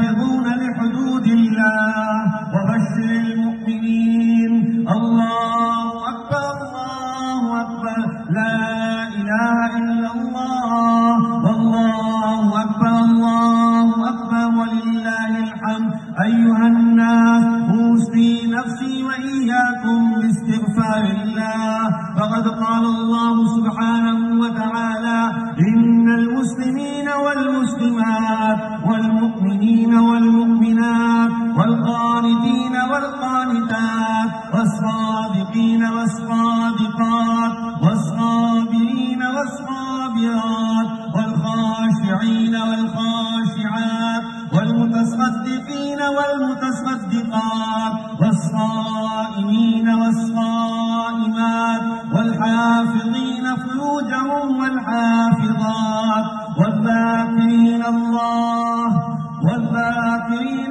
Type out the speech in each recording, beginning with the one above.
الناهضون لحدود الله وبشر المؤمنين. الله أكبر الله أكبر لا إله إلا الله والله أكبر الله أكبر ولله الحمد. أيها الناس أوصي نفسي وإياكم باستغفار الله، فقد قال الله سبحانه وتعالى: إن المسلمين والمسلمات والمؤمنين والمؤمنات والقانتين والقانتات والصادقين والصادقات والصابرين والصابرات والخاشعين والخاشعات والمتصدقين والمتصدقات والصائمين والصائمات والحافظين فروجهم والحافظات والذاكرين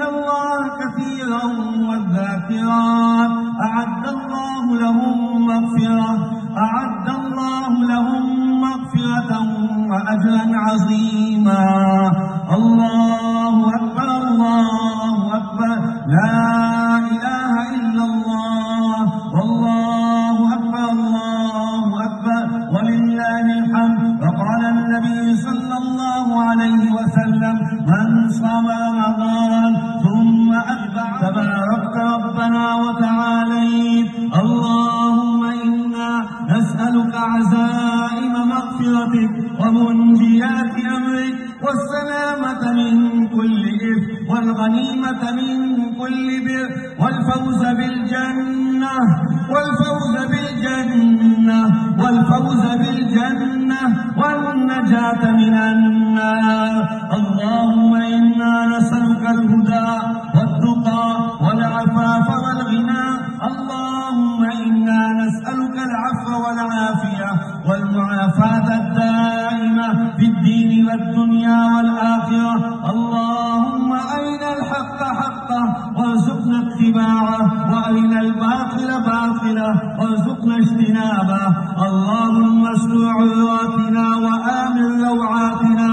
الله كثيرا والذاكرات أعد الله لهم مغفرة وأجرا عظيما. الله أكبر الله أكبر لا إله إلا الله والله أكبر الله أكبر ولله الحمد. وقال النبي صلى الله عليه وسلم: من صام رمضان ثم أتبع تباركت ربنا وتعاليت. اللهم إنا نسألك عزائم مغفرتك ومنجيات أمرك والسلامة من كل إثم والغنيمة من كل بر والفوز بالجنة والنجاة من النار. اللهم إنا نسألك الهدى والتقى والعفاف والغنى. اللهم إنا نسألك العفو والعافية والمعافاة الدائمة في الدين والدنيا والآخرة. اللهم أرنا الحق حقا وارزقنا اتباعه وأرنا الباطل باطلا وارزقنا اجتنابه. اللهم استر عوراتنا وآمن روعاتنا.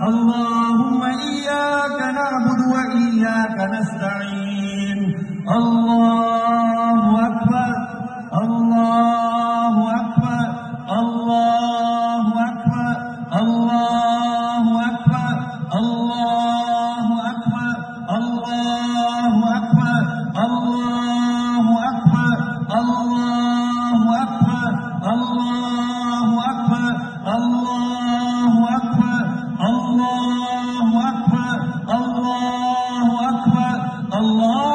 اللهم إياك نعبد وإياك نستعين. الله أكبر الله أكبر الله أكبر الله أكبر الله أكبر الله أكبر الله أكبر الله أكبر الله أكبر الله أكبر الله أكبر الله أكبر الله